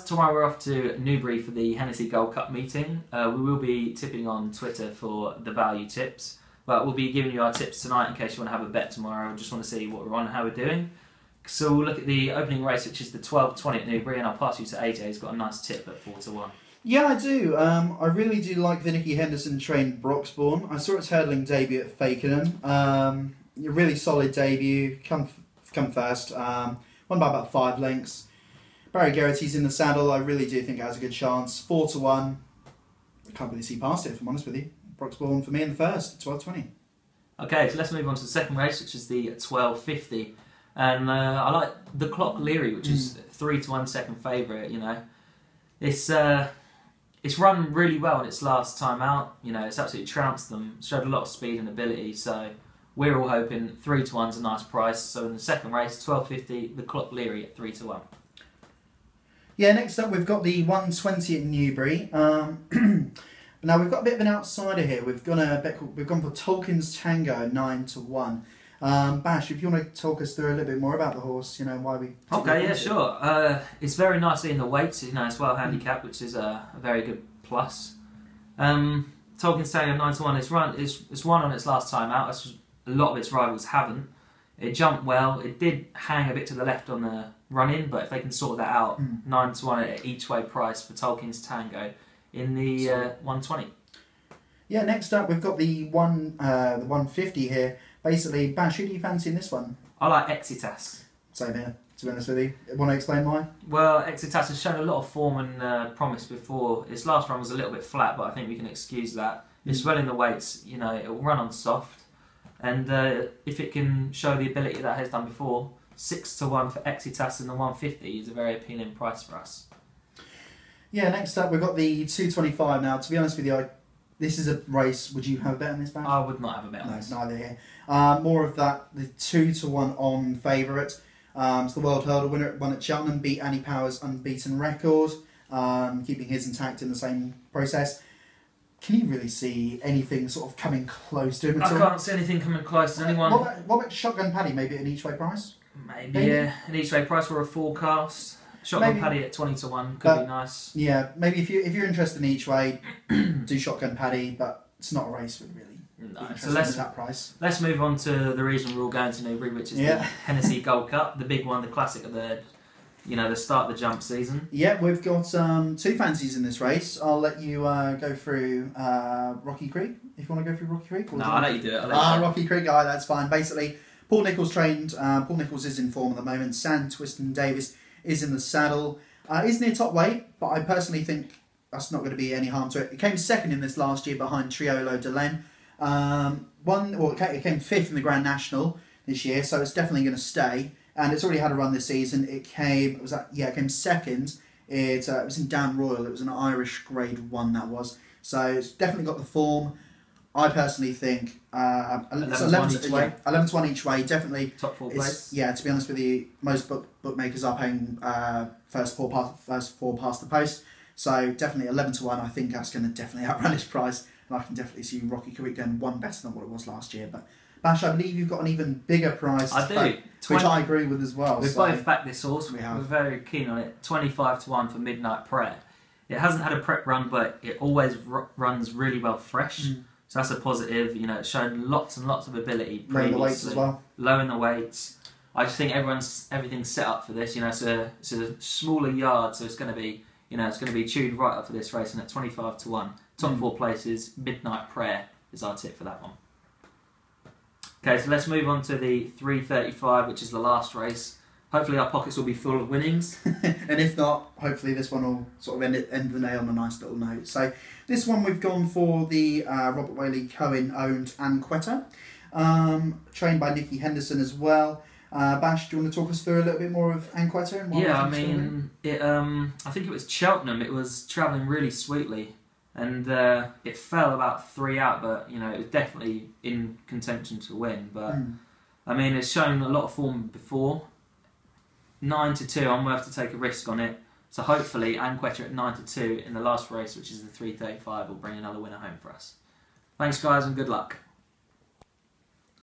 tomorrow we're off to Newbury for the Hennessy Gold Cup meeting. We will be tipping on Twitter for the value tips, but we'll be giving you our tips tonight in case you want to have a bet tomorrow. Just want to see what we're on and how we're doing. So we'll look at the opening race, which is the 12:20 at Newbury, and I'll pass you to AJ. He's got a nice tip at 4-1. Yeah, I do. I really do like the Nicky Henderson trained Broxbourne. I saw its hurdling debut at Fakenham. A really solid debut. Come first. Won by about 5 lengths. Barry Geraghty's in the saddle. I really do think it has a good chance. 4-1. I can't really see past it, if I'm honest with you. Broxbourne for me in the first, 12:20. Okay, so let's move on to the second race, which is the 12:50. And I like the Clock Leary, which is 3-1 second favourite. You know, it's run really well in its last time out. You know, it's absolutely trounced them. Showed a lot of speed and ability. So we're all hoping 3-1's a nice price. So in the second race, 12:50, the Clock Leary at 3-1. Yeah, next up we've got the 120 at Newbury. Now we've got a bit of an outsider here. We've gone for Tolkien's Tango 9-1. Bash, if you want to talk us through a little bit more about the horse, you know, why we... Okay, yeah, sure. It's very nicely in the weights, you know, it's well handicapped, which is a very good plus. Tolkien's Tango 9-1, it's won on its last time out, as a lot of its rivals haven't. It jumped well, it did hang a bit to the left on the run-in, but if they can sort that out, 9-1 at each way price for Tolkien's Tango in the 120. Yeah, next up we've got the 150 here. Basically, Bash, who do you fancy in this one? I like Exitas. Same here, to be honest with you. Want to explain why? Well, Exitas has shown a lot of form and promise before. Its last run was a little bit flat, but I think we can excuse that. It's well in the weights, you know, it will run on soft. And if it can show the ability that it has done before, 6-1 for Exitas in the 150 is a very appealing price for us. Yeah, next up we've got the 225 now. To be honest with you, this is a race. Would you have a bet on this, Bash? I would not have a bet on this. No, neither here. More of that, the 2-1 on favourite. It's the World Hurdle winner, won at Cheltenham, beat Annie Power's unbeaten record, keeping his intact in the same process. Can you really see anything sort of coming close to him at all? I can't see anything coming close to anyone. What about Shotgun Paddy, maybe at an each way price? Maybe, yeah. An each way price for a forecast. Shotgun Paddy at 20-1 could be nice. Yeah, maybe if you're interested in each way, do Shotgun Paddy, but it's not a race with really. No, so let's move on to the reason we're all going to Newbury, which is the Hennessy Gold Cup, the big one, the classic of the start of the jump season. Yeah, we've got 2 fancies in this race. I'll let you go through Rocky Creek, if you want to go through Rocky Creek. No, I'll let you do it. Rocky Creek, that's fine. Basically, Paul Nicholls trained. Paul Nicholls is in form at the moment. Sam Twiston Davis is in the saddle. Is near top weight, but I personally think that's not going to be any harm to it. It came second in this last year behind Triolo de Len. It came 5th in the Grand National this year, so it's definitely going to stay. And it's already had a run this season. It came second. It was in Dan Royal. It was an Irish Grade 1, that was. So it's definitely got the form. I personally think 11-1 each way, definitely top 4 place. Yeah, to be honest with you, most bookmakers are paying first four past the post. So definitely 11-1. I think that's going to definitely outrun its price, and I can definitely see Rocky Creek going 1 better than what it was last year. But Bash, I believe you've got an even bigger price. I do, which I agree with as well. We've both backed this horse. We're very keen on it. 25-1 for Midnight Prayer. It hasn't had a prep run, but it always runs really well fresh. So that's a positive. You know, it's shown lots and lots of ability previously. Low in the weights as well. Low in the weights. I just think everything's set up for this. You know, it's a smaller yard, so it's going to be tuned right up for this race. And at 25-1, top 4 places, Midnight Prayer is our tip for that one. Okay, so let's move on to the 3:35, which is the last race. Hopefully our pockets will be full of winnings. And if not, hopefully this one will sort of end the day on a nice little note. So this one we've gone for the Robert Whaley Cohen owned Anquetta, trained by Nicky Henderson as well. Bash, do you want to talk us through a little bit more of Anquetta? And yeah, I mean, I think it was Cheltenham. It was travelling really sweetly, and it fell about 3 out, but you know, it was definitely in contention to win. But I mean, it's shown a lot of form before. 9-2, I'm worth to take a risk on it. So hopefully Anquetta at 9-2 in the last race, which is the 3:35, will bring another winner home for us. Thanks guys, and good luck.